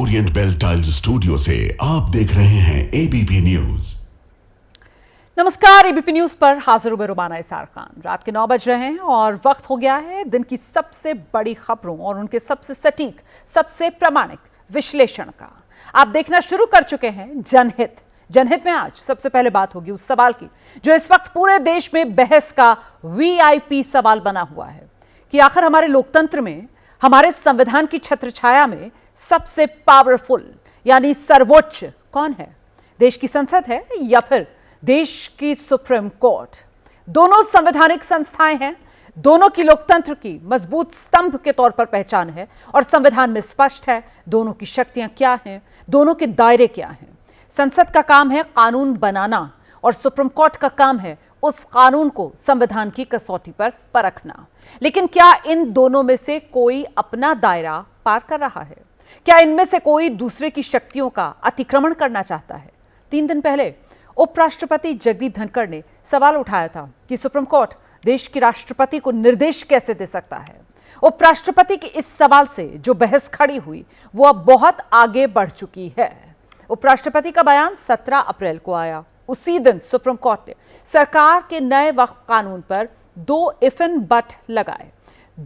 Orient bell tiles studio से आप देख रहे हैं एबीपी न्यूज। नमस्कार, एबीपी न्यूज पर हाजिर हूं रुबाना इसार खान। रात के 9 बज रहे हैं और वक्त हो गया है दिन की सबसे बड़ी खबरों और उनके सबसे सटीक, सबसे प्रामाणिक विश्लेषण का। आप देखना शुरू कर चुके हैं जनहित। जनहित में आज सबसे पहले बात होगी उस सवाल की जो इस वक्त पूरे देश में बहस का वीआईपी सवाल बना हुआ है कि आखिर हमारे लोकतंत्र में, हमारे संविधान की छत्रछाया में सबसे पावरफुल यानी सर्वोच्च कौन है? देश की संसद है या फिर देश की सुप्रीम कोर्ट? दोनों संवैधानिक संस्थाएं हैं, दोनों की लोकतंत्र की मजबूत स्तंभ के तौर पर पहचान है और संविधान में स्पष्ट है दोनों की शक्तियां क्या हैं, दोनों के दायरे क्या हैं। संसद का काम है कानून बनाना और सुप्रीम कोर्ट का काम है उस कानून को संविधान की कसौटी पर परखना। लेकिन क्या इन दोनों में से कोई अपना दायरा पार कर रहा है? क्या इनमें से कोई दूसरे की शक्तियों का अतिक्रमण करना चाहता है? 3 दिन पहले उपराष्ट्रपति जगदीप धनखड़ ने सवाल उठाया था कि सुप्रीम कोर्ट देश के राष्ट्रपति को निर्देश कैसे दे सकता है। उपराष्ट्रपति के इस सवाल से जो बहस खड़ी हुई वो अब बहुत आगे बढ़ चुकी है। उपराष्ट्रपति का बयान 17 अप्रैल को आया। उसी दिन सुप्रीम कोर्ट ने सरकार के नए वक्फ कानून पर 2 इफ एंड बट लगाए।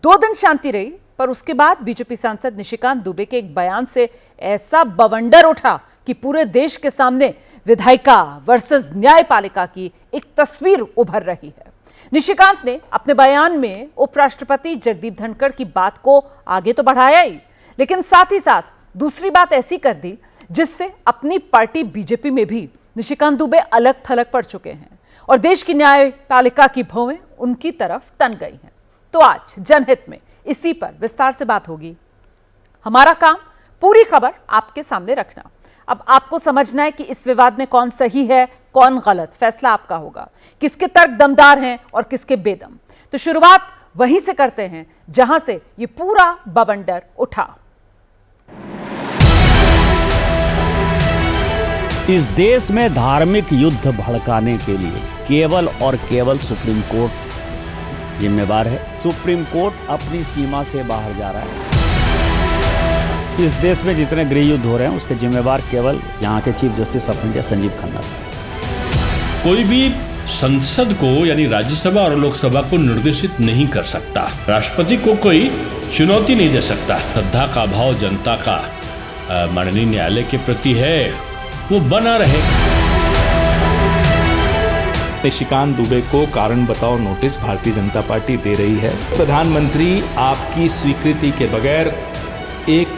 2 दिन शांति रही, पर उसके बाद बीजेपी सांसद निशिकांत दुबे के एक बयान से ऐसा बवंडर उठा कि पूरे देश के सामने विधायिका वर्सेस न्यायपालिका की एक तस्वीर उभर रही है। निशिकांत ने अपने बयान में उपराष्ट्रपति जगदीप धनखड़ की बात को आगे तो बढ़ाया ही, लेकिन साथ ही साथ दूसरी बात ऐसी कर दी जिससे अपनी पार्टी बीजेपी में भी निशिकांत दुबे अलग थलग पड़ चुके हैं और देश की न्यायपालिका की भौवें उनकी तरफ तन गई हैं। तो आज जनहित में इसी पर विस्तार से बात होगी। हमारा काम पूरी खबर आपके सामने रखना। अब आपको समझना है कि इस विवाद में कौन सही है, कौन गलत। फैसला आपका होगा, किसके तर्क दमदार हैं और किसके बेदम। तो शुरुआत वहीं से करते हैं जहां से ये पूरा बवंडर उठा। इस देश में धार्मिक युद्ध भड़काने के लिए केवल और केवल सुप्रीम कोर्ट जिम्मेवार है। सुप्रीम कोर्ट अपनी सीमा से बाहर जा रहा है। इस देश में जितने गृह युद्ध हो रहे हैं उसके जिम्मेवार केवल यहाँ के chief justice of India Sanjeev Khanna साहब। कोई भी संसद को यानी राज्यसभा और लोकसभा को निर्देशित नहीं कर सकता। राष्ट्रपति को कोई चुनौती नहीं दे सकता। श्रद्धा का भाव जनता का माननीय न्यायालय के प्रति है, वो बना रहे। निशिकांत दुबे को कारण बताओ नोटिस भारतीय जनता पार्टी दे रही है। प्रधानमंत्री आपकी स्वीकृति के बगैर एक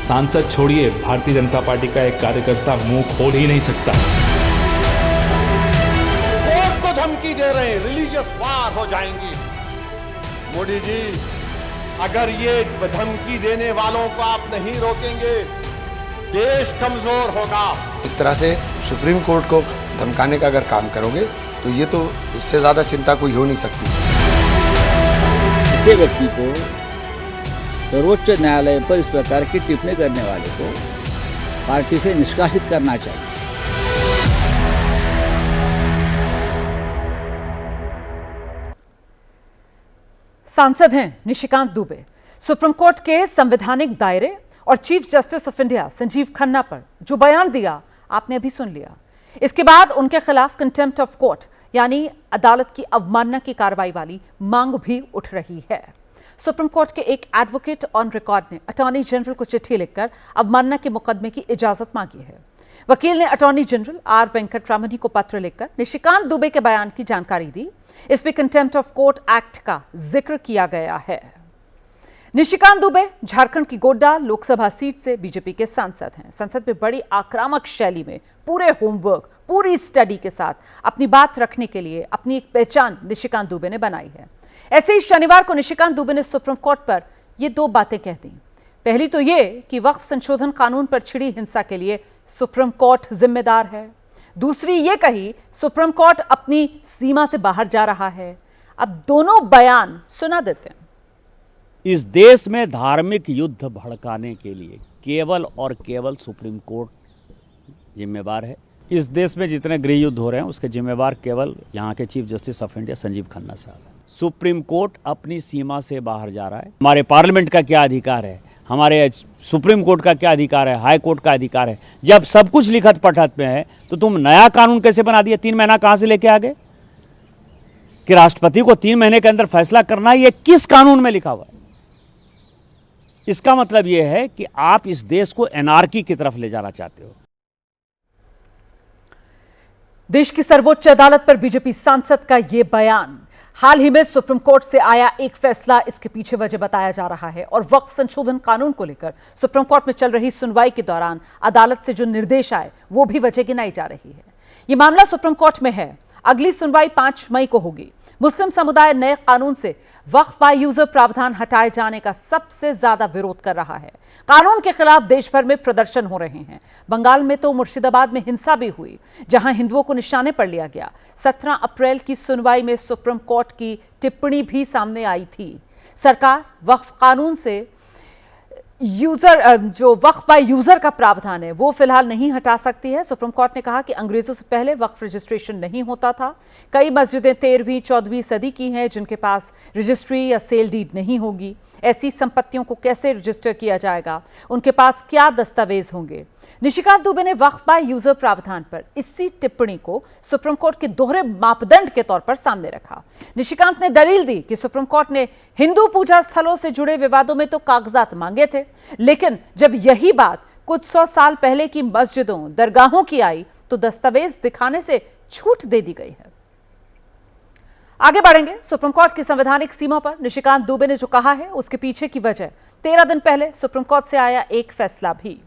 सांसद छोड़िए, भारतीय जनता पार्टी का एक कार्यकर्ता मुंह खोल ही नहीं सकता। कोर्ट को धमकी दे रहे हैं, रिलीजियस वार हो जाएंगी। मोदी जी, अगर ये धमकी देने वालों को आप नहीं रोकेंगे, देश कमजोर होगा। इस तरह से सुप्रीम कोर्ट को धमकाने का अगर काम करोगे तो ये तो इससे ज्यादा चिंता कोई हो नहीं सकती। किसी व्यक्ति को सर्वोच्च न्यायालय पर इस प्रकार की टिप्पणी करने वाले को पार्टी से निष्कासित करना चाहिए। सांसद हैं निशिकांत दुबे। सुप्रीम कोर्ट के संवैधानिक दायरे और chief justice of India Sanjeev Khanna पर जो बयान दिया आपने अभी सुन लिया। इसके बाद उनके खिलाफ कंटेम्प्ट ऑफ कोर्ट यानी अदालत की अवमानना की कार्रवाई वाली मांग भी उठ रही है। सुप्रीम कोर्ट के एक एडवोकेट ऑन रिकॉर्ड ने अटॉर्नी जनरल को चिट्ठी लिखकर अवमानना के मुकदमे की इजाजत मांगी है। वकील ने अटॉर्नी जनरल आर वेंकटरामन को पत्र लिखकर निशिकांत दुबे के बयान की जानकारी दी। इसमें कंटेम्प्ट ऑफ कोर्ट एक्ट का जिक्र किया गया है। निशिकांत दुबे झारखंड की गोड्डा लोकसभा सीट से बीजेपी के सांसद हैं। संसद में बड़ी आक्रामक शैली में पूरे होमवर्क, पूरी स्टडी के साथ अपनी बात रखने के लिए अपनी एक पहचान निशिकांत दुबे ने बनाई है। ऐसे ही शनिवार को निशिकांत दुबे ने सुप्रीम कोर्ट पर ये 2 बातें कह दी। पहली तो ये कि वक्फ संशोधन कानून पर छिड़ी हिंसा के लिए सुप्रीम कोर्ट जिम्मेदार है। दूसरी ये कही सुप्रीम कोर्ट अपनी सीमा से बाहर जा रहा है। अब दोनों बयान सुना देते हैं। इस देश में धार्मिक युद्ध भड़काने के लिए केवल और केवल सुप्रीम कोर्ट जिम्मेवार है। इस देश में जितने गृह युद्ध हो रहे हैं उसके जिम्मेवार केवल यहाँ के chief justice of India Sanjeev Khanna साहब है। सुप्रीम कोर्ट अपनी सीमा से बाहर जा रहा है। हमारे पार्लियामेंट का क्या अधिकार है, हमारे सुप्रीम कोर्ट का क्या अधिकार है, हाई कोर्ट का अधिकार है। जब सब कुछ लिखत पढ़त में है तो तुम नया कानून कैसे बना दिया? 3 महीना कहां से लेके आ गए कि राष्ट्रपति को 3 महीने के अंदर फैसला करना है? ये किस कानून में लिखा हुआ है? इसका मतलब यह है कि आप इस देश को एनार्की की तरफ ले जाना चाहते हो। देश की सर्वोच्च अदालत पर बीजेपी सांसद का यह बयान, हाल ही में सुप्रीम कोर्ट से आया एक फैसला इसके पीछे वजह बताया जा रहा है। और वक्फ संशोधन कानून को लेकर सुप्रीम कोर्ट में चल रही सुनवाई के दौरान अदालत से जो निर्देश आए वो भी वजह गिनाई जा रही है। यह मामला सुप्रीम कोर्ट में है। अगली सुनवाई 5 मई को होगी। मुस्लिम समुदाय नए कानून से वक्फ बाय यूजर प्रावधान हटाए जाने का सबसे ज्यादा विरोध कर रहा है। कानून के खिलाफ देश भर में प्रदर्शन हो रहे हैं। बंगाल में तो मुर्शिदाबाद में हिंसा भी हुई, जहां हिंदुओं को निशाने पर लिया गया। 17 अप्रैल की सुनवाई में सुप्रीम कोर्ट की टिप्पणी भी सामने आई थी। सरकार वक्फ कानून से जो वक्फ बाय यूजर का प्रावधान है वो फिलहाल नहीं हटा सकती है। सुप्रीम कोर्ट ने कहा कि अंग्रेजों से पहले वक्फ रजिस्ट्रेशन नहीं होता था। कई मस्जिदें 13वीं 14वीं सदी की हैं जिनके पास रजिस्ट्री या सेल डीड नहीं होगी। ऐसी संपत्तियों को कैसे रजिस्टर किया जाएगा? उनके पास क्या दस्तावेज होंगे? निशिकांत दुबे ने वक्फ बाय यूजर प्रावधान पर इसी टिप्पणी को सुप्रीम कोर्ट के दोहरे मापदंड के तौर पर सामने रखा। निशिकांत ने दलील दी कि सुप्रीम कोर्ट ने हिंदू पूजा स्थलों से जुड़े विवादों में तो कागजात मांगे थे, लेकिन जब यही बात कुछ 100 साल पहले की मस्जिदों दरगाहों की आई तो दस्तावेज दिखाने से छूट दे दी गई है। आगे बढ़ेंगे सुप्रीम कोर्ट की संवैधानिक सीमा पर। निशिकांत दुबे ने जो कहा है उसके पीछे की वजह 13 दिन पहले सुप्रीम कोर्ट से आया एक फैसला भी।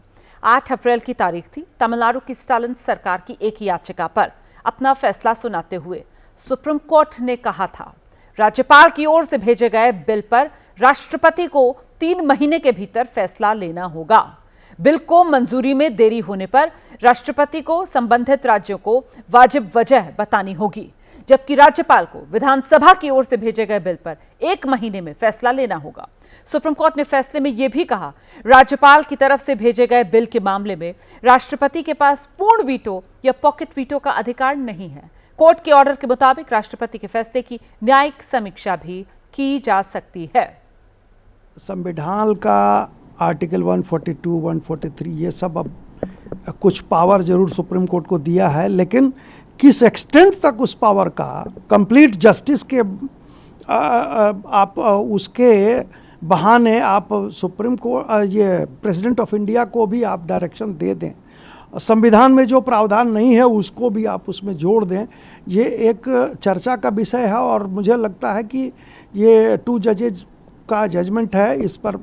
8 अप्रैल की तारीख थी। तमिलनाडु की स्टालिन सरकार की एक याचिका पर अपना फैसला सुनाते हुए सुप्रीम कोर्ट ने कहा था, राज्यपाल की ओर से भेजे गए बिल पर राष्ट्रपति को 3 महीने के भीतर फैसला लेना होगा। बिल को मंजूरी में देरी होने पर राष्ट्रपति को संबंधित राज्यों को वाजिब वजह बतानी होगी, जबकि राज्यपाल को विधानसभा की ओर से भेजे गए बिल पर 1 महीने में फैसला लेना होगा। सुप्रीम कोर्ट ने फैसले में यह भी कहा, राज्यपाल की तरफ से भेजे गए बिल के मामले में राष्ट्रपति के पास पूर्ण वीटो या पॉकेट वीटो का अधिकार नहीं है। कोर्ट के ऑर्डर के मुताबिक राष्ट्रपति के फैसले की न्यायिक समीक्षा भी की जा सकती है। संविधान का आर्टिकल 142, 143 ये सब अब कुछ पावर जरूर सुप्रीम कोर्ट को दिया है, लेकिन किस एक्सटेंट तक उस पावर का कंप्लीट जस्टिस के आप उसके बहाने आप सुप्रीम कोर्ट ये प्रेसिडेंट ऑफ इंडिया को भी आप डायरेक्शन दे दें, संविधान में जो प्रावधान नहीं है उसको भी आप उसमें जोड़ दें, ये एक चर्चा का विषय है। और मुझे लगता है कि ये 2 जजेज का जजमेंट है, इस पर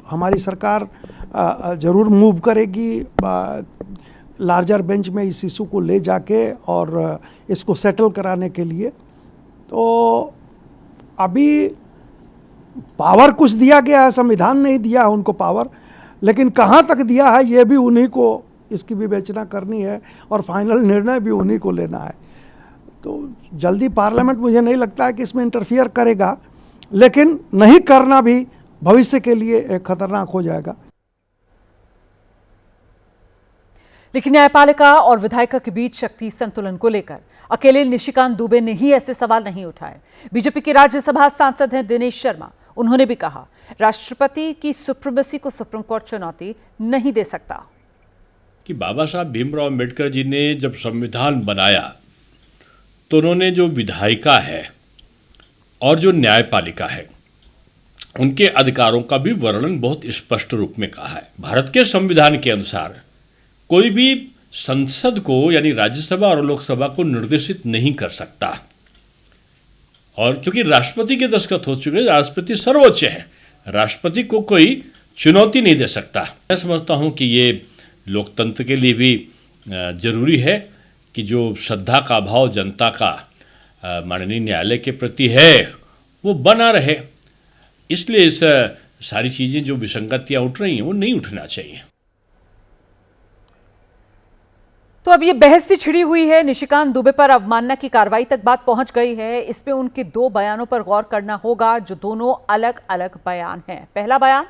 हमारी सरकार ज़रूर मूव करेगी लार्जर बेंच में इस इशू को ले जाके और इसको सेटल कराने के लिए। तो अभी पावर कुछ दिया गया है, संविधान नहीं दिया है उनको पावर, लेकिन कहाँ तक दिया है ये भी उन्हीं को इसकी विवेचना करनी है और फाइनल निर्णय भी उन्हीं को लेना है। तो जल्दी पार्लियामेंट मुझे नहीं लगता है कि इसमें इंटरफियर करेगा, लेकिन नहीं करना भी भविष्य के लिए खतरनाक हो जाएगा। लेकिन न्यायपालिका और विधायिका के बीच शक्ति संतुलन को लेकर अकेले निशिकांत दुबे ने ही ऐसे सवाल नहीं उठाए। बीजेपी के राज्यसभा सांसद हैं दिनेश शर्मा, उन्होंने भी कहा, राष्ट्रपति की सुप्रीमेसी को सुप्रीम कोर्ट चुनौती नहीं दे सकता। कि बाबा साहब भीमराव अम्बेडकर जी ने जब संविधान बनाया तो उन्होंने जो विधायिका है और जो न्यायपालिका है उनके अधिकारों का भी वर्णन बहुत स्पष्ट रूप में कहा है। भारत के संविधान के अनुसार कोई भी संसद को यानी राज्यसभा और लोकसभा को निर्देशित नहीं कर सकता, और क्योंकि राष्ट्रपति के दस्तखत हो चुके, राष्ट्रपति सर्वोच्च है, राष्ट्रपति को कोई चुनौती नहीं दे सकता। मैं समझता हूं कि ये लोकतंत्र के लिए भी जरूरी है कि जो श्रद्धा का भाव जनता का माननीय न्यायालय के प्रति है वो बना रहे। इसलिए इस सारी चीज़ें जो विसंगतियाँ उठ रही हैं वो नहीं उठना चाहिए। तो अब ये बहस सी छिड़ी हुई है, निशिकांत दुबे पर अवमानना की कार्रवाई तक बात पहुंच गई है। इस पे उनके 2 बयानों पर गौर करना होगा जो दोनों अलग अलग बयान हैं। पहला बयान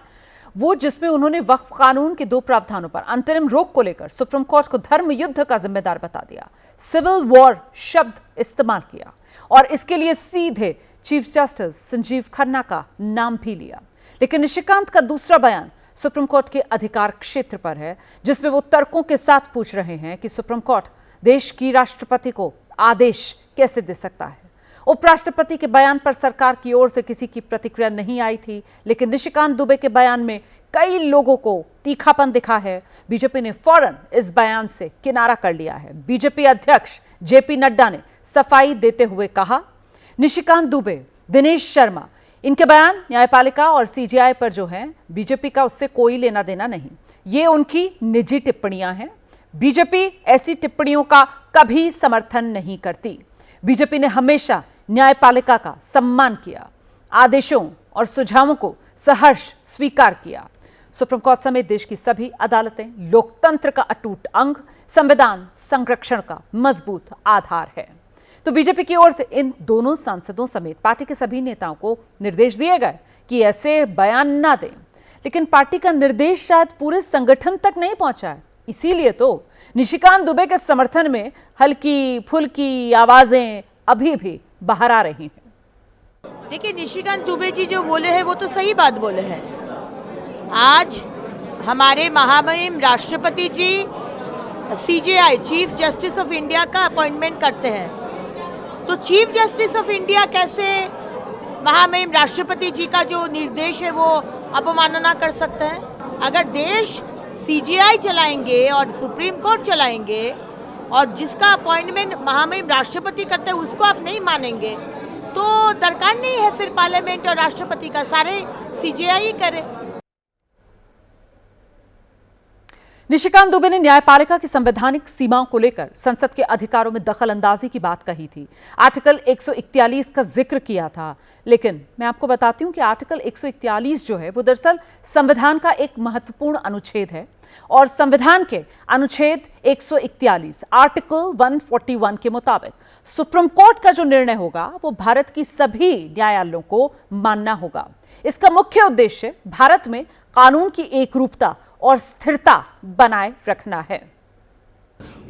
वो जिसमें उन्होंने वक्फ कानून के 2 प्रावधानों पर अंतरिम रोक को लेकर सुप्रीम कोर्ट को धर्म युद्ध का जिम्मेदार बता दिया, सिविल वॉर शब्द इस्तेमाल किया और इसके लिए सीधे चीफ जस्टिस संजीव खन्ना का नाम भी लिया। लेकिन निशिकांत का दूसरा बयान सुप्रीम कोर्ट के अधिकार क्षेत्र पर है, जिसमें वो तर्कों के साथ पूछ रहे हैं कि सुप्रीम कोर्ट देश की राष्ट्रपति को आदेश कैसे दे सकता है। उपराष्ट्रपति के बयान पर सरकार की ओर से किसी की प्रतिक्रिया नहीं आई थी, लेकिन निशिकांत दुबे के बयान में कई लोगों को तीखापन दिखा है। बीजेपी ने फौरन इस बयान से किनारा कर लिया है। बीजेपी अध्यक्ष जेपी नड्डा ने सफाई देते हुए कहा, निशिकांत दुबे, दिनेश शर्मा, इनके बयान न्यायपालिका और सीजेआई पर जो है बीजेपी का उससे कोई लेना देना नहीं। ये उनकी निजी टिप्पणियां हैं। बीजेपी ऐसी टिप्पणियों का कभी समर्थन नहीं करती। बीजेपी ने हमेशा न्यायपालिका का सम्मान किया, आदेशों और सुझावों को सहर्ष स्वीकार किया। सुप्रीम कोर्ट समेत देश की सभी अदालतें लोकतंत्र का अटूट अंग, संविधान संरक्षण का मजबूत आधार है। तो बीजेपी की ओर से इन दोनों सांसदों समेत पार्टी के सभी नेताओं को निर्देश दिए गए कि ऐसे बयान ना दें, लेकिन पार्टी का निर्देश शायद पूरे संगठन तक नहीं पहुंचा है। इसीलिए तो निशिकांत दुबे के समर्थन में हल्की फुल्की आवाजें अभी भी बाहर आ रही हैं। देखिए, निशिकांत दुबे जी जो बोले हैं वो तो सही बात बोले हैं। आज हमारे महामहिम राष्ट्रपति जी CJI chief justice of India का अपॉइंटमेंट करते हैं, तो चीफ जस्टिस ऑफ इंडिया कैसे महामहिम राष्ट्रपति जी का जो निर्देश है वो अवमानना कर सकते हैं? अगर देश सीजेआई चलाएंगे और सुप्रीम कोर्ट चलाएंगे और जिसका अपॉइंटमेंट महामहिम राष्ट्रपति करते हैं उसको आप नहीं मानेंगे, तो दरकार नहीं है फिर पार्लियामेंट और राष्ट्रपति का, सारे सीजेआई करे। निशिकांत दुबे ने न्यायपालिका की संवैधानिक सीमाओं को लेकर संसद के अधिकारों में दखल अंदाजी की बात कही थी। आर्टिकल 141 का जिक्र किया था, लेकिन मैं आपको बताती हूं कि आर्टिकल 141 जो है वो दरअसल संविधान का एक महत्वपूर्ण अनुच्छेद है और संविधान के अनुच्छेद 141 आर्टिकल 141 के मुताबिक सुप्रीम कोर्ट का जो निर्णय होगा वो भारत की सभी न्यायालयों को मानना होगा। इसका मुख्य उद्देश्य भारत में कानून की एकरूपता और स्थिरता बनाए रखना है।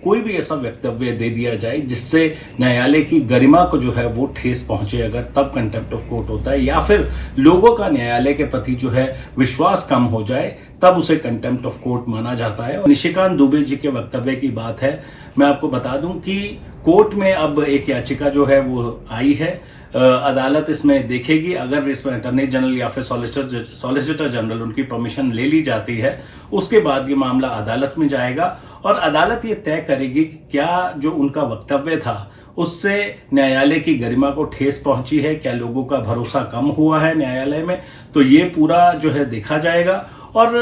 कोई भी ऐसा वक्तव्य दे दिया जाए जिससे न्यायालय की गरिमा को जो है वो ठेस पहुंचे, अगर तब कंटेम्प्ट ऑफ कोर्ट होता है, या फिर लोगों का न्यायालय के प्रति जो है विश्वास कम हो जाए तब उसे कंटेम्प्ट ऑफ कोर्ट माना जाता है। और निशिकांत दुबे जी के वक्तव्य की बात है, मैं आपको बता दूं कि कोर्ट में अब एक याचिका जो है वो आई है। अदालत इसमें देखेगी, अगर इसमें अटॉर्नी जनरल या फिर सॉलिसिटर जनरल उनकी परमिशन ले ली जाती है, उसके बाद ये मामला अदालत में जाएगा और अदालत ये तय करेगी कि क्या जो उनका वक्तव्य था उससे न्यायालय की गरिमा को ठेस पहुंची है, क्या लोगों का भरोसा कम हुआ है न्यायालय में, तो ये पूरा जो है देखा जाएगा। और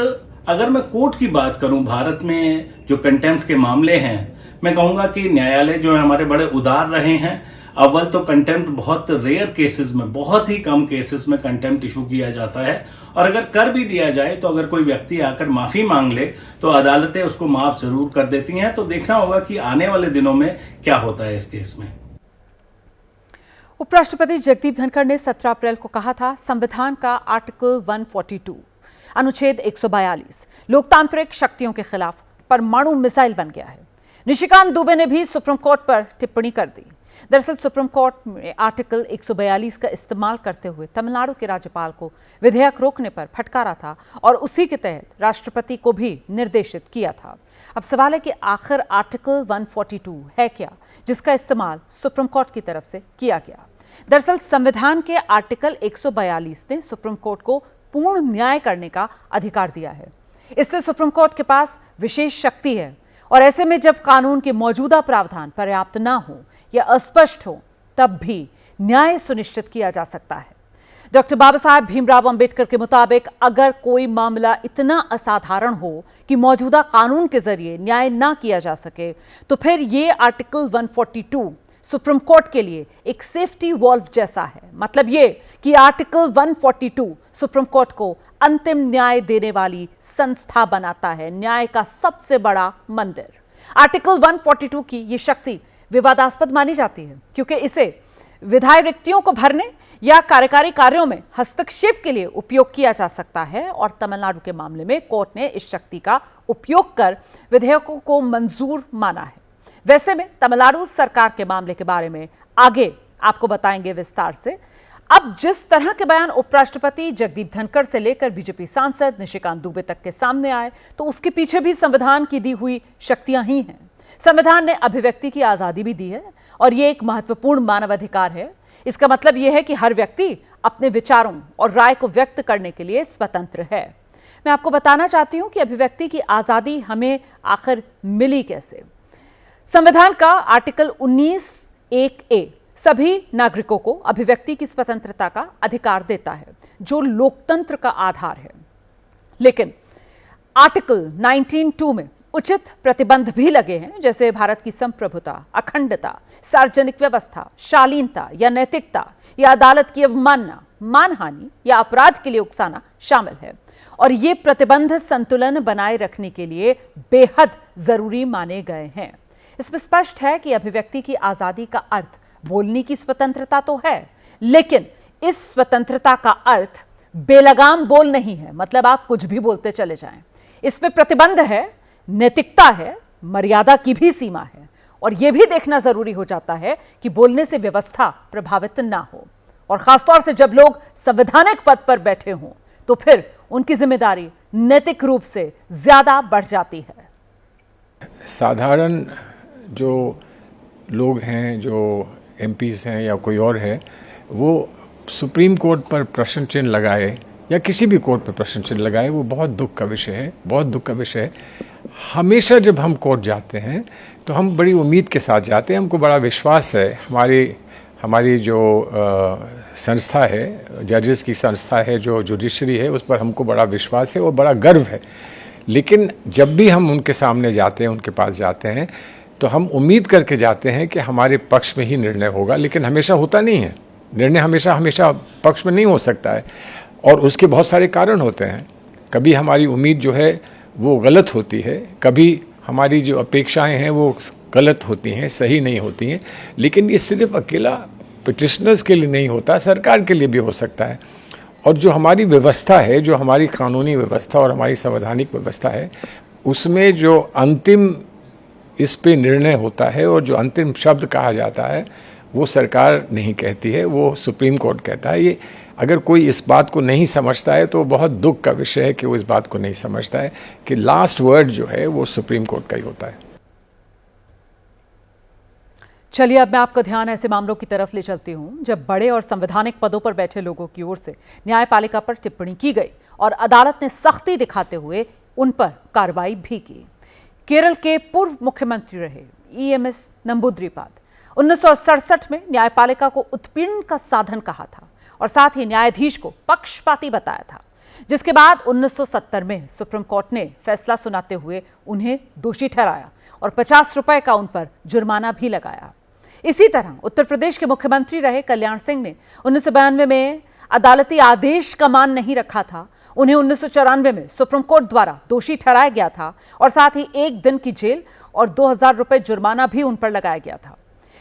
अगर मैं कोर्ट की बात करूं, भारत में जो कंटेम्प्ट के मामले हैं, मैं कहूँगा कि न्यायालय जो है हमारे बड़े उदार रहे हैं। अव्वल तो कंटेम्प्ट बहुत रेयर केसेस में, बहुत ही कम केसेस में कंटेम्प्ट इशू किया जाता है, और अगर कर भी दिया जाए तो अगर कोई व्यक्ति आकर माफी मांग ले तो अदालतें उसको माफ जरूर कर देती हैं। तो देखना होगा कि आने वाले दिनों में क्या होता है इस केस में। उपराष्ट्रपति जगदीप धनखड़ ने 17 अप्रैल को कहा था, संविधान का आर्टिकल 142 अनुच्छेद 142 लोकतांत्रिक शक्तियों के खिलाफ परमाणु मिसाइल बन गया है। निशिकांत दुबे ने भी सुप्रीम कोर्ट पर टिप्पणी कर दी। दरअसल सुप्रीम कोर्ट में आर्टिकल 142 का इस्तेमाल करते हुए तमिलनाडु के राज्यपाल को विधेयक रोकने पर फटकारा था और उसी के तहत राष्ट्रपति को भी निर्देशित किया था। अब सवाल है कि आखिर आर्टिकल 142 है क्या जिसका इस्तेमाल सुप्रीम कोर्ट की तरफ से किया गया। दरअसल संविधान के आर्टिकल 142 ने सुप्रीम कोर्ट को पूर्ण न्याय करने का अधिकार दिया है, इसलिए सुप्रीम कोर्ट के पास विशेष शक्ति है और ऐसे में जब कानून के मौजूदा प्रावधान पर्याप्त ना हो या अस्पष्ट हो तब भी न्याय सुनिश्चित किया जा सकता है। डॉक्टर बाबा साहब भीमराव अंबेडकर के मुताबिक अगर कोई मामला इतना असाधारण हो कि मौजूदा कानून के जरिए न्याय ना किया जा सके तो फिर ये आर्टिकल 142 सुप्रीम कोर्ट के लिए एक सेफ्टी वॉल्व जैसा है। मतलब ये कि आर्टिकल 142 सुप्रीम कोर्ट को अंतिम न्याय देने वाली संस्था बनाता है, न्याय का सबसे बड़ा मंदिर। आर्टिकल 142 की ये शक्ति विवादास्पद मानी जाती है क्योंकि इसे विधायी रिक्तियों को भरने या कार्यकारी कार्यों में हस्तक्षेप के लिए उपयोग किया जा सकता है और तमिलनाडु के मामले में कोर्ट ने इस शक्ति का उपयोग कर विधेयकों को मंजूर माना है। वैसे में तमिलनाडु सरकार के मामले के बारे में आगे आपको बताएंगे विस्तार से। अब जिस तरह के बयान उपराष्ट्रपति जगदीप धनखड़ से लेकर बीजेपी सांसद निशिकांत दुबे तक के सामने आए, तो उसके पीछे भी संविधान की दी हुई शक्तियां ही हैं। संविधान ने अभिव्यक्ति की आजादी भी दी है और यह एक महत्वपूर्ण मानवाधिकार है। इसका मतलब यह है कि हर व्यक्ति अपने विचारों और राय को व्यक्त करने के लिए स्वतंत्र है। मैं आपको बताना चाहती हूं कि अभिव्यक्ति की आजादी हमें आखिर मिली कैसे। संविधान का आर्टिकल 19(1)(a) सभी नागरिकों को अभिव्यक्ति की स्वतंत्रता का अधिकार देता है, जो लोकतंत्र का आधार है। लेकिन आर्टिकल 19(2) में उचित प्रतिबंध भी लगे हैं, जैसे भारत की संप्रभुता, अखंडता, सार्वजनिक व्यवस्था, शालीनता या नैतिकता या अदालत की अवमानना, मानहानि या अपराध के लिए उकसाना शामिल है। और ये प्रतिबंध संतुलन बनाए रखने के लिए बेहद जरूरी माने गए हैं। इसमें स्पष्ट है कि अभिव्यक्ति की आजादी का अर्थ बोलने की स्वतंत्रता तो है, लेकिन इस स्वतंत्रता का अर्थ बेलगाम बोल नहीं है, मतलब आप कुछ भी बोलते चले जाएं। इसमें प्रतिबंध है, नैतिकता है, मर्यादा की भी सीमा है, और यह भी देखना जरूरी हो जाता है कि बोलने से व्यवस्था प्रभावित ना हो। और खासतौर से जब लोग संवैधानिक पद पर बैठे हों, तो फिर उनकी जिम्मेदारी नैतिक रूप से ज्यादा बढ़ जाती है। साधारण जो लोग हैं, जो एमपीज हैं या कोई और है, वो सुप्रीम कोर्ट पर प्रश्न चिन्ह लगाए या किसी भी कोर्ट पर प्रश्न चिन्ह लगाए, वो बहुत दुख का विषय है, बहुत दुख का विषय है। हमेशा जब हम कोर्ट जाते हैं तो हम बड़ी उम्मीद के साथ जाते हैं, हमको बड़ा विश्वास है, हमारी जो संस्था है, जजेस की संस्था है, जो जुडिशरी है, उस पर हमको बड़ा विश्वास है और बड़ा गर्व है। लेकिन जब भी हम उनके सामने जाते हैं, उनके पास जाते हैं, तो हम उम्मीद करके जाते हैं कि हमारे पक्ष में ही निर्णय होगा, लेकिन हमेशा होता नहीं है। निर्णय हमेशा पक्ष में नहीं हो सकता है, और उसके बहुत सारे कारण होते हैं। कभी हमारी उम्मीद जो है वो गलत होती है, कभी हमारी जो अपेक्षाएं हैं वो गलत होती हैं, सही नहीं होती हैं। लेकिन ये सिर्फ अकेला पिटिशनर्स के लिए नहीं होता, सरकार के लिए भी हो सकता है। और जो हमारी व्यवस्था है, जो हमारी कानूनी व्यवस्था और हमारी संवैधानिक व्यवस्था है, उसमें जो अंतिम इस पे निर्णय होता है और जो अंतिम शब्द कहा जाता है, वो सरकार नहीं कहती है, वो सुप्रीम कोर्ट कहता है। ये अगर कोई इस बात को नहीं समझता है तो बहुत दुख का विषय है कि वो इस बात को नहीं समझता है कि लास्ट वर्ड जो है वो सुप्रीम कोर्ट का ही होता है। चलिए, अब मैं आपका ध्यान ऐसे मामलों की तरफ ले चलती हूं जब बड़े और संवैधानिक पदों पर बैठे लोगों की ओर से न्यायपालिका पर टिप्पणी की गई और अदालत ने सख्ती दिखाते हुए उन पर कार्रवाई भी की। केरल के पूर्व मुख्यमंत्री रहे EMS नंबूद्रीपाद 1967 में न्यायपालिका को उत्पीड़न का साधन कहा था और साथ ही न्यायाधीश को पक्षपाती बताया था, जिसके बाद 1970 में सुप्रीम कोर्ट ने फैसला सुनाते हुए उन्हें दोषी ठहराया और 50 रुपए का उन पर जुर्माना भी लगाया। इसी तरह उत्तर प्रदेश के मुख्यमंत्री रहे कल्याण सिंह ने 1992 में अदालती आदेश का मान नहीं रखा था। उन्हें 1994 में सुप्रीम कोर्ट द्वारा दोषी ठहराया गया था और साथ ही 1 दिन की जेल और 2000 रुपए जुर्माना भी उन पर लगाया गया था।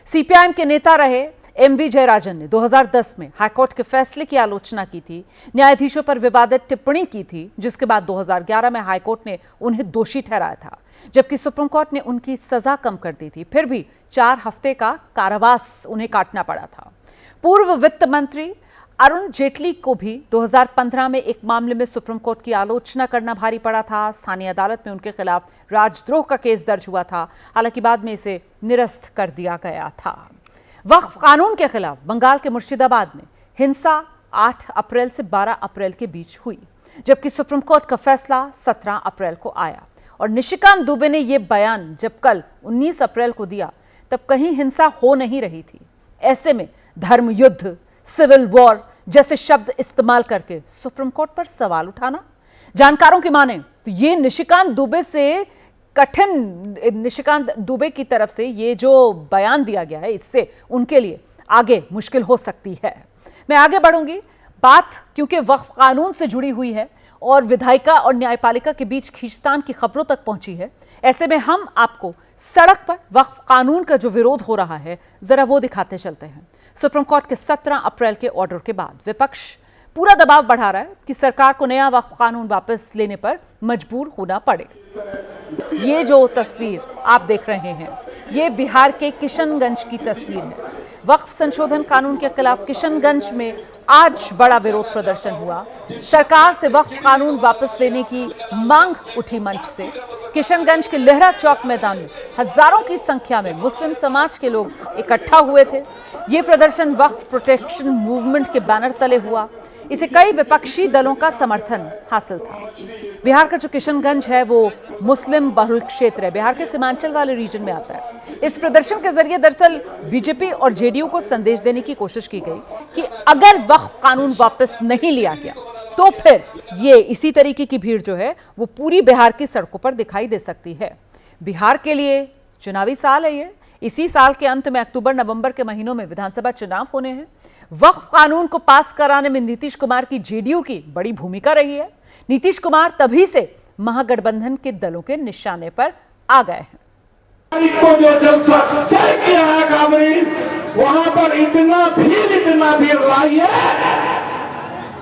CPIM के नेता रहे MV जयराजन ने 2010 में हाईकोर्ट के फैसले की आलोचना की थी, न्यायाधीशों पर विवादित टिप्पणी की थी, जिसके बाद 2011 में हाईकोर्ट ने उन्हें दोषी ठहराया था, जबकि सुप्रीम कोर्ट ने उनकी सजा कम कर दी थी। फिर भी 4 हफ्ते का कारावास उन्हें काटना पड़ा था। पूर्व वित्त मंत्री अरुण जेटली को भी 2015 में एक मामले में सुप्रीम कोर्ट की आलोचना करना भारी पड़ा था। स्थानीय अदालत में उनके खिलाफ राजद्रोह का केस दर्ज हुआ था, हालांकि बाद में इसे निरस्त कर दिया गया था। वक्फ कानून के खिलाफ बंगाल के मुर्शिदाबाद में हिंसा 8 अप्रैल से 12 अप्रैल के बीच हुई, जबकि सुप्रीम कोर्ट का फैसला 17 अप्रैल को आया। और निशिकांत दुबे ने यह बयान जब कल 19 अप्रैल को दिया, तब कहीं हिंसा हो नहीं रही थी। ऐसे में धर्म युद्ध, सिविल वॉर जैसे शब्द इस्तेमाल करके सुप्रीम कोर्ट पर सवाल उठाना, जानकारों की माने तो ये निशिकांत दुबे से निशिकांत दुबे की तरफ से ये जो बयान दिया गया है, इससे उनके लिए आगे मुश्किल हो सकती है। मैं आगे बढ़ूंगी, बात क्योंकि वक्फ कानून से जुड़ी हुई है और विधायिका और न्यायपालिका के बीच खींचतान की खबरों तक पहुंची है। ऐसे में हम आपको सड़क पर वक्फ कानून का जो विरोध हो रहा है, जरा वो दिखाते चलते हैं। सुप्रीम कोर्ट के 17 अप्रैल के ऑर्डर के बाद विपक्ष पूरा दबाव बढ़ा रहा है कि सरकार को नया वक्फ कानून वापस लेने पर मजबूर होना पड़े। ये जो तस्वीर आप देख रहे हैं, ये बिहार के किशनगंज की तस्वीर है। वक्फ संशोधन कानून के खिलाफ किशनगंज में आज बड़ा विरोध प्रदर्शन हुआ। सरकार से वक्फ कानून वापस लेने की मांग उठी मंच से। किशनगंज के लेहरा चौक मैदान में हजारों की संख्या में मुस्लिम समाज के लोग इकट्ठा हुए थे। ये प्रदर्शन वक्फ प्रोटेक्शन मूवमेंट के बैनर तले हुआ। इसे कई विपक्षी दलों का समर्थन हासिल था। बिहार का जो किशनगंज है वो मुस्लिम बहुल क्षेत्र है, बिहार के सीमांचल वाले रीजन में आता है। इस प्रदर्शन के जरिए दरअसल बीजेपी और जेडीयू को संदेश देने की कोशिश की गई कि अगर वक्फ कानून वापस नहीं लिया गया तो फिर ये इसी तरीके की भीड़ जो है वो पूरी बिहार की सड़कों पर दिखाई दे सकती है। बिहार के लिए चुनावी साल है ये। इसी साल के अंत में अक्टूबर नवंबर के महीनों में विधानसभा चुनाव होने हैं। वक्फ कानून को पास कराने में नीतीश कुमार की जेडीयू की बड़ी भूमिका रही है। नीतीश कुमार तभी से महागठबंधन के दलों के निशाने पर आ गए हैं। को जो जलसा तय किया है कामरी, वहां पर इतना भीड़ लाई है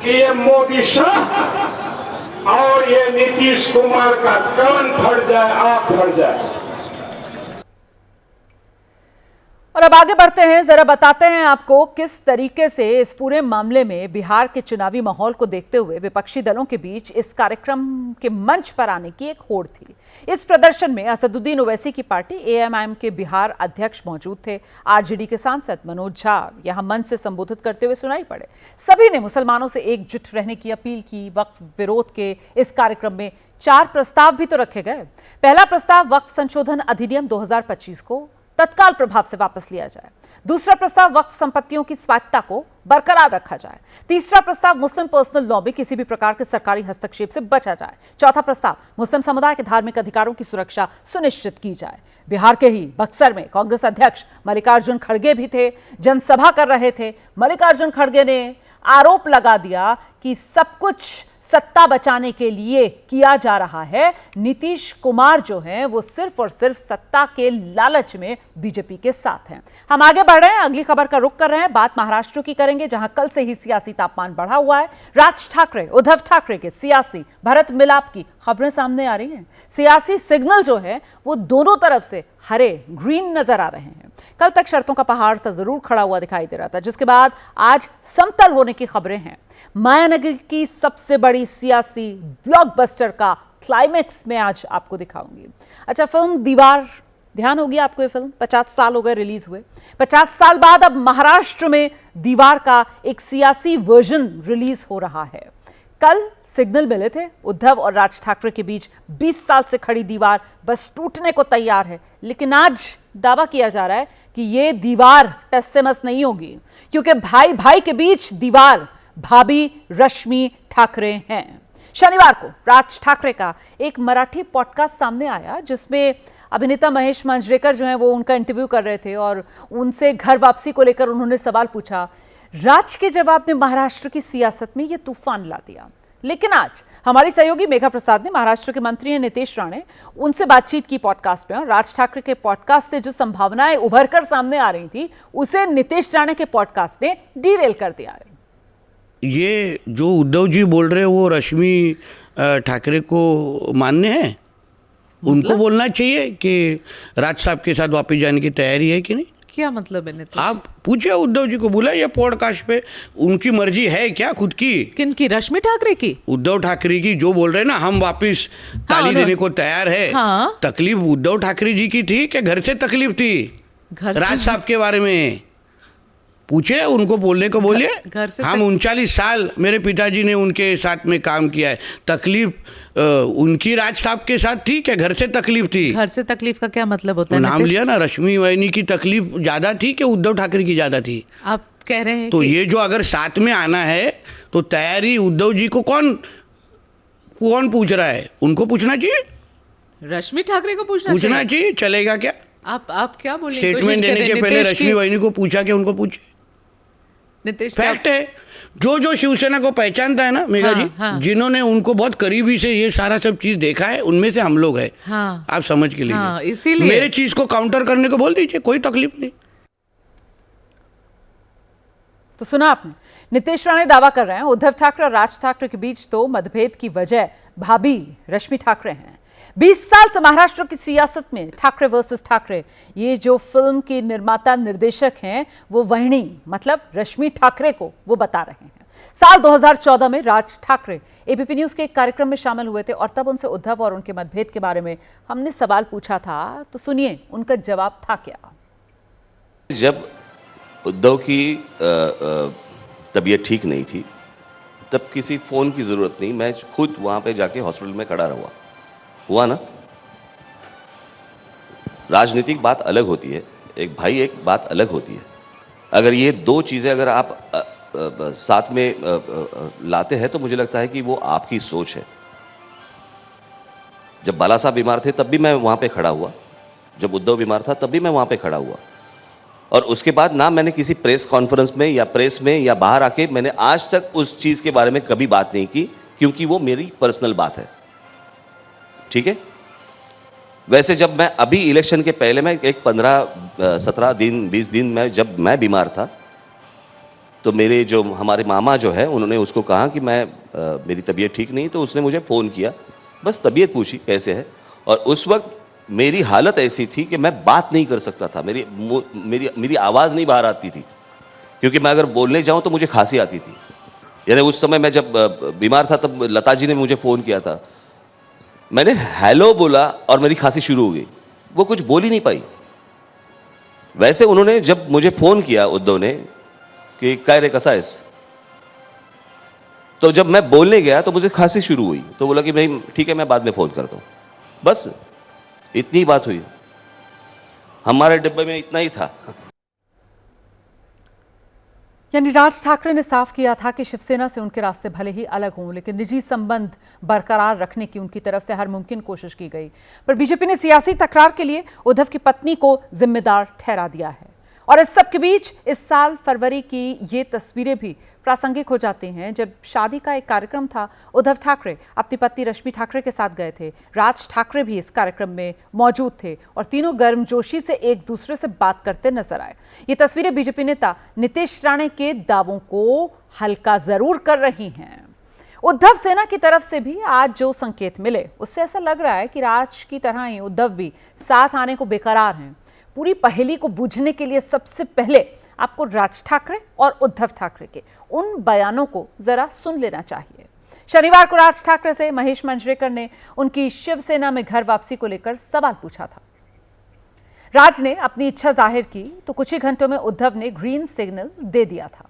कि ये मोदी शाह और ये नीतीश कुमार का कान फट जाए, आंख फट जाए। और अब आगे बढ़ते हैं, जरा बताते हैं आपको किस तरीके से इस पूरे मामले में बिहार के चुनावी माहौल को देखते हुए विपक्षी दलों के बीच इस कार्यक्रम के मंच पर आने की एक होड़ थी। इस प्रदर्शन में असदुद्दीन ओवैसी की पार्टी एएमआईएम के बिहार अध्यक्ष मौजूद थे। आरजेडी के सांसद मनोज झा यहां मंच से संबोधित करते हुए सुनाई पड़े। सभी ने मुसलमानों से एकजुट रहने की अपील की। वक्फ विरोध के इस कार्यक्रम में 4 प्रस्ताव भी तो रखे गए। पहला प्रस्ताव वक्फ संशोधन अधिनियम 2025 को तत्काल प्रभाव से वापस लिया जाए। दूसरा प्रस्ताव वक्फ संपत्तियों की स्वायत्ता को बरकरार रखा जाए। तीसरा प्रस्ताव मुस्लिम पर्सनल लॉ में किसी भी प्रकार के सरकारी हस्तक्षेप से बचा जाए। चौथा प्रस्ताव मुस्लिम समुदाय के धार्मिक अधिकारों की सुरक्षा सुनिश्चित की जाए। बिहार के ही बक्सर में कांग्रेस अध्यक्ष मल्लिकार्जुन खड़गे भी थे, जनसभा कर रहे थे। मल्लिकार्जुन खड़गे ने आरोप लगा दिया कि सब कुछ सत्ता बचाने के लिए किया जा रहा है। नीतीश कुमार जो हैं वो सिर्फ और सिर्फ सत्ता के लालच में बीजेपी के साथ हैं। हम आगे बढ़ रहे हैं, अगली खबर का रुख कर रहे हैं। बात महाराष्ट्र की करेंगे, जहां कल से ही सियासी तापमान बढ़ा हुआ है। राज ठाकरे, उद्धव ठाकरे के सियासी भरत मिलाप की खबरें सामने आ रही हैं। सियासी सिग्नल जो है वो दोनों तरफ से हरे ग्रीन नजर आ रहे हैं। कल तक शर्तों का पहाड़ सा जरूर खड़ा हुआ दिखाई दे रहा था, जिसके बाद आज समतल होने की खबरें हैं। मायानगर की सबसे बड़ी सियासी ब्लॉकबस्टर का क्लाइमेक्स में आज आपको दिखाऊंगी। अच्छा, फिल्म दीवार, ध्यान होगी आपको, ये फिल्म 50 साल हो गए रिलीज हुए। 50 साल बाद अब महाराष्ट्र में दीवार का एक सियासी वर्जन रिलीज हो रहा है। कल सिग्नल मिले थे, उद्धव और राज ठाकरे के बीच 20 साल से खड़ी दीवार बस टूटने को तैयार है। लेकिन आज दावा किया जा रहा है कि यह दीवार टस से मस नहीं होगी, क्योंकि भाई भाई के बीच दीवार भाभी रश्मि ठाकरे हैं। शनिवार को राज ठाकरे का एक मराठी पॉडकास्ट सामने आया, जिसमें अभिनेता महेश मांजरेकर जो हैं वो उनका इंटरव्यू कर रहे थे और उनसे घर वापसी को लेकर उन्होंने सवाल पूछा। राज के जवाब ने महाराष्ट्र की सियासत में यह तूफान ला दिया। लेकिन आज हमारी सहयोगी मेघा प्रसाद ने, महाराष्ट्र के मंत्री हैं नितेश राणे, उनसे बातचीत की पॉडकास्ट में। और राज ठाकरे के पॉडकास्ट से जो संभावनाएं उभर कर सामने आ रही थी, उसे नितेश राणे के पॉडकास्ट ने डीरेल कर दिया है। ये जो उद्धव जी बोल रहे हैं वो रश्मि ठाकरे को मान्य है? उनको बोलना चाहिए कि राज साहब के साथ वापस जाने की तैयारी है कि नहीं? क्या मतलब है? आप पूछिए उद्धव जी को, बोला ये पॉडकास्ट पे उनकी मर्जी है क्या खुद की? किनकी? रश्मि ठाकरे की? उद्धव ठाकरे की, जो बोल रहे हैं ना हम वापस ताली देने को तैयार है। हाँ? तकलीफ उद्धव ठाकरे जी की थी कि घर से तकलीफ थी? राज साहब के बारे में पूछे, उनको बोलने को बोलिए। हम 39 साल मेरे पिताजी ने उनके साथ में काम किया है। तकलीफ उनकी राज साहब के साथ थी क्या घर से तकलीफ थी? घर से तकलीफ का क्या मतलब होता है? नाम लिया ना, रश्मि वाहिनी की तकलीफ ज्यादा थी कि उद्धव ठाकरे की ज्यादा थी? आप कह रहे हैं तो ये जो अगर साथ में आना है तो तैयारी उद्धव जी को कौन पूछ रहा है? उनको पूछना चाहिए, रश्मि ठाकरे को पूछना चाहिए। चलेगा क्या? आप क्या बोले? स्टेटमेंट देने के पहले रश्मि वाहिनी को पूछा कि उनको पूछे। फैक्ट है, जो शिवसेना को पहचानता है ना मेघा जी, जिन्होंने उनको बहुत करीबी से ये सारा सब चीज देखा है, उनमें से हम लोग हैं। आप समझ के लिए इसीलिए मेरे चीज को काउंटर करने को बोल दीजिए, कोई तकलीफ नहीं। तो सुना आपने, नितेश राणे दावा कर रहे हैं उद्धव ठाकरे और राज ठाकरे के बीच तो मतभेद की वजह भाभी रश्मि ठाकरे हैं। 20 साल से महाराष्ट्र की सियासत में ठाकरे वर्सेस ठाकरे, ये जो फिल्म की निर्माता निर्देशक हैं वो वहिनी मतलब रश्मि ठाकरे को वो बता रहे हैं। साल 2014 में राज ठाकरे एबीपी न्यूज के एक कार्यक्रम में शामिल हुए थे और तब उनसे उद्धव और उनके मतभेद के बारे में हमने सवाल पूछा था, तो सुनिए उनका जवाब था क्या। जब उद्धव की तबीयत ठीक नहीं थी तब किसी फोन की जरूरत नहीं, मैं खुद वहां पे जाके हॉस्पिटल में खड़ा रहा। हुआ ना। राजनीतिक बात अलग होती है, एक भाई एक बात अलग होती है। अगर ये दो चीजें अगर आप साथ में लाते हैं तो मुझे लगता है कि वो आपकी सोच है। जब बाला साहब बीमार थे तब भी मैं वहां पे खड़ा हुआ, जब उद्धव बीमार था तब भी मैं वहां पे खड़ा हुआ, और उसके बाद ना मैंने किसी प्रेस कॉन्फ्रेंस में या प्रेस में या बाहर आके मैंने आज तक उस चीज के बारे में कभी बात नहीं की, क्योंकि वो मेरी पर्सनल बात है। ठीक है। वैसे जब मैं अभी इलेक्शन के पहले में एक 15-17 दिन 20 दिन में जब मैं बीमार था तो मेरे जो हमारे मामा जो है उन्होंने उसको कहा कि मेरी तबीयत ठीक नहीं, तो उसने मुझे फ़ोन किया, बस तबीयत पूछी कैसे है, और उस वक्त मेरी हालत ऐसी थी कि मैं बात नहीं कर सकता था, मेरी आवाज़ नहीं बाहर आती थी, क्योंकि मैं अगर बोलने जाऊं तो मुझे खांसी आती थी। यानी उस समय मैं जब बीमार था तब लता जी ने मुझे फ़ोन किया था, मैंने हेलो बोला और मेरी खांसी शुरू हो गई, वो कुछ बोल ही नहीं पाई। वैसे उन्होंने जब मुझे फ़ोन किया उद्धव ने कि काय रे कसा है, तो जब मैं बोलने गया तो मुझे खांसी शुरू हुई, तो बोला कि भाई ठीक है मैं बाद में फ़ोन करता हूँ। बस इतनी बात हुई, हमारे डिब्बे में इतना ही था। यानी राज ठाकरे ने साफ किया था कि शिवसेना से उनके रास्ते भले ही अलग हों, लेकिन निजी संबंध बरकरार रखने की उनकी तरफ से हर मुमकिन कोशिश की गई। पर बीजेपी ने सियासी तकरार के लिए उद्धव की पत्नी को जिम्मेदार ठहरा दिया है। और इस सब के बीच इस साल फरवरी की ये तस्वीरें भी प्रासंगिक हो जाती हैं, जब शादी का एक कार्यक्रम था। उद्धव ठाकरे अपनी पत्नी रश्मि ठाकरे के साथ गए थे, राज ठाकरे भी इस कार्यक्रम में मौजूद थे और तीनों गर्मजोशी से एक दूसरे से बात करते नजर आए। ये तस्वीरें बीजेपी नेता नीतीश राणे के दावों को हल्का जरूर कर रही हैं। उद्धव सेना की तरफ से भी आज जो संकेत मिले उससे ऐसा लग रहा है कि राज की तरह ही उद्धव भी साथ आने को बेकरार हैं। पूरी पहेली को बूझने के लिए सबसे पहले आपको राज ठाकरे और उद्धव ठाकरे के उन बयानों को जरा सुन लेना चाहिए। शनिवार को राज ठाकरे से महेश मंजरेकर ने उनकी शिवसेना में घर वापसी को लेकर सवाल पूछा था। राज ने अपनी इच्छा जाहिर की तो कुछ ही घंटों में उद्धव ने ग्रीन सिग्नल दे दिया था।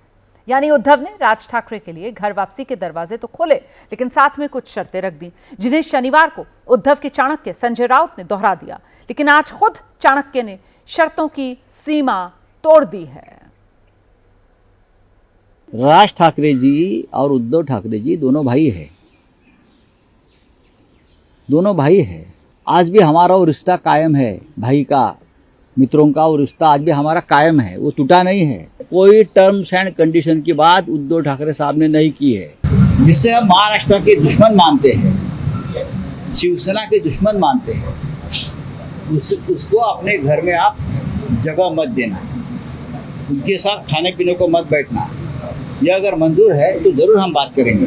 यानी उद्धव ने राज ठाकरे के लिए घर वापसी के दरवाजे तो खोले, लेकिन साथ में कुछ शर्तें रख दी, जिन्हें शनिवार को उद्धव के चाणक्य संजय राउत ने दोहरा दिया। लेकिन आज खुद चाणक्य ने शर्तों की सीमा तोड़ दी है। राज ठाकरे जी और उद्धव ठाकरे जी दोनों भाई है, दोनों भाई है। आज भी हमारा वो रिश्ता कायम है, भाई का मित्रों का वो रिश्ता आज भी हमारा कायम है, वो टूटा नहीं है। कोई टर्म्स एंड कंडीशन की बात उद्धव ठाकरे साहब ने नहीं की है, जिससे हम महाराष्ट्र के दुश्मन मानते हैं, शिवसेना के दुश्मन मानते हैं। उसको अपने घर में आप जगह मत देना, उनके साथ खाने पीने को मत बैठना। ये अगर मंजूर है तो जरूर हम बात करेंगे।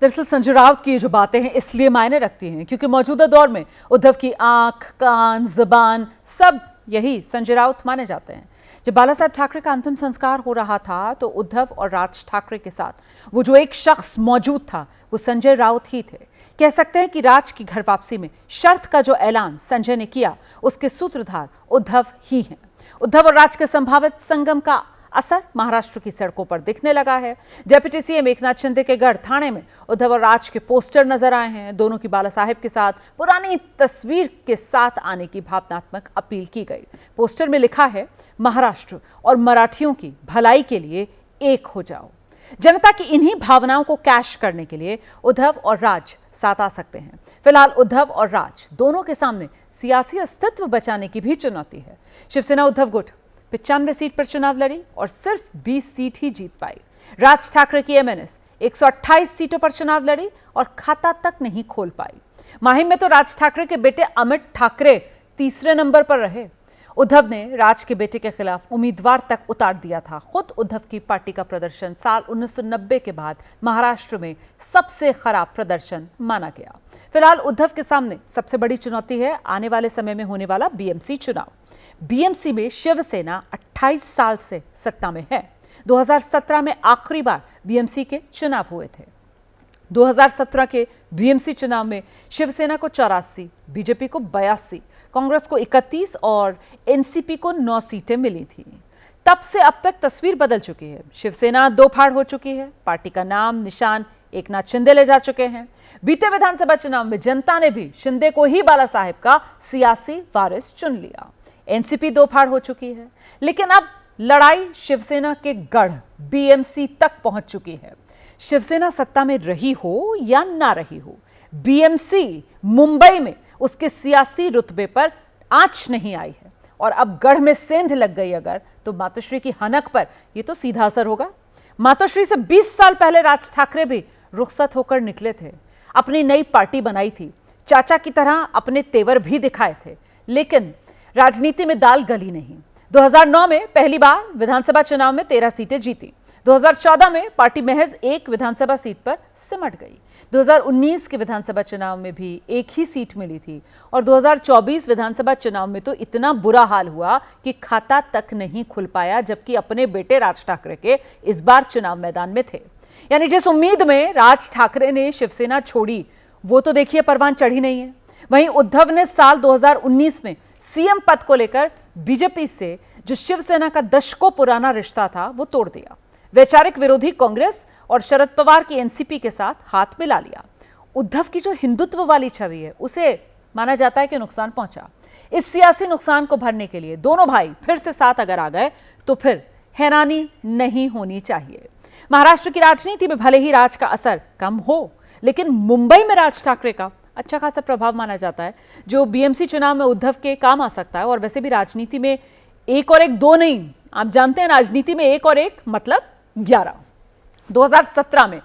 दरअसल संजय राउत की जो बातें हैं इसलिए मायने रखती हैं क्योंकि मौजूदा दौर में उद्धव की आंख, कान, जुबान सब यही संजय राउत माने जाते हैं। जब बाला साहब ठाकरे का अंतिम संस्कार हो रहा था तो उद्धव और राज ठाकरे के साथ वो जो एक शख्स मौजूद था वो संजय राउत ही थे। कह सकते हैं कि राज की घर वापसी में शर्त का जो ऐलान संजय ने किया उसके सूत्रधार उद्धव ही हैं। उद्धव और राज के संभावित संगम का असर महाराष्ट्र की सड़कों पर दिखने लगा है। डेप्यूटी सीएम एकनाथ शिंदे के गढ़ थाने में उद्धव और राज के पोस्टर नजर आए हैं। दोनों की बाला साहेब के साथ पुरानी तस्वीर के साथ आने की भावनात्मक अपील की गई। पोस्टर में लिखा है, महाराष्ट्र और मराठियों की भलाई के लिए एक हो जाओ। जनता की इन्हीं भावनाओं को कैश करने के लिए उद्धव और राज साथ आ सकते हैं। फिलहाल उद्धव और राज दोनों के सामने सियासी अस्तित्व बचाने की भी चुनौती है। शिवसेना उद्धव गुट 95 सीट पर चुनाव लड़ी और सिर्फ 20 सीट ही जीत पाई। राज ठाकरे की एमएनएस 128 सीटों पर चुनाव लड़ी और खाता तक नहीं खोल पाई। माहिम में तो राज ठाकरे के बेटे अमित ठाकरे तीसरे नंबर पर रहे। उद्धव ने राज के बेटे के खिलाफ उम्मीदवार तक उतार दिया था। खुद उद्धव की पार्टी का प्रदर्शन साल 1990 के बाद महाराष्ट्र में सबसे खराब प्रदर्शन माना गया। फिलहाल उद्धव के सामने सबसे बड़ी चुनौती है आने वाले समय में होने वाला बीएमसी चुनाव। बीएमसी में शिवसेना 28 साल से सत्ता में है। 2017 में आखिरी बार बीएमसी के चुनाव हुए थे। 2017 के बीएमसी चुनाव में शिवसेना को 84, बीजेपी को 82, कांग्रेस को 31 और एनसीपी को 9 सीटें मिली थी। तब से अब तक तस्वीर बदल चुकी है। शिवसेना दो फाड़ हो चुकी है। पार्टी का नाम निशान एकनाथ शिंदे ले जा चुके हैं। बीते विधानसभा चुनाव में जनता ने भी शिंदे को ही बाला साहेब का सियासी वारिस चुन लिया। एनसीपी दो फाड़ हो चुकी है, लेकिन अब लड़ाई शिवसेना के गढ़ बीएमसी तक पहुंच चुकी है। शिवसेना सत्ता में रही हो या ना रही हो, बीएमसी मुंबई में उसके सियासी रुतबे पर आंच नहीं आई है और अब गढ़ में सेंध लग गई अगर, तो मातोश्री की हनक पर यह तो सीधा असर होगा। मातोश्री से 20 साल पहले राज ठाकरे भी रुखसत होकर निकले थे, अपनी नई पार्टी बनाई थी, चाचा की तरह अपने तेवर भी दिखाए थे, लेकिन राजनीति में दाल गली नहीं। 2009 में पहली बार विधानसभा चुनाव में 13 सीटें जीती। 2014 में पार्टी महज एक विधानसभा सीट पर सिमट गई। 2019 के विधानसभा चुनाव में भी एक ही सीट मिली थी और 2024 विधानसभा चुनाव में तो इतना बुरा हाल हुआ कि खाता तक नहीं खुल पाया, जबकि अपने बेटे राज ठाकरे के इस बार चुनाव मैदान में थे। यानी जिस उम्मीद में राज ठाकरे ने शिवसेना छोड़ी, वो तो देखिए परवान चढ़ी नहीं है। वहीं उद्धव ने साल 2019 में सीएम पद को लेकर बीजेपी से जो शिवसेना का दशकों पुराना रिश्ता था वो तोड़ दिया। वैचारिक विरोधी कांग्रेस और शरद पवार की एनसीपी के साथ हाथ मिला लिया। उद्धव की जो हिंदुत्व वाली छवि है उसे माना जाता है कि नुकसान पहुंचा। इस सियासी नुकसान को भरने के लिए दोनों भाई फिर से साथ अगर आ गए तो फिर हैरानी नहीं होनी चाहिए। महाराष्ट्र की राजनीति में भले ही राज का असर कम हो, लेकिन मुंबई में राज ठाकरे का अच्छा खासा प्रभाव माना जाता है, जो बीएमसी चुनाव में उद्धव के काम आ सकता है। और वैसे भी राजनीति में एक और एक दो नहीं, आप जानते हैं राजनीति में एक और एक मतलब 11। 2017 में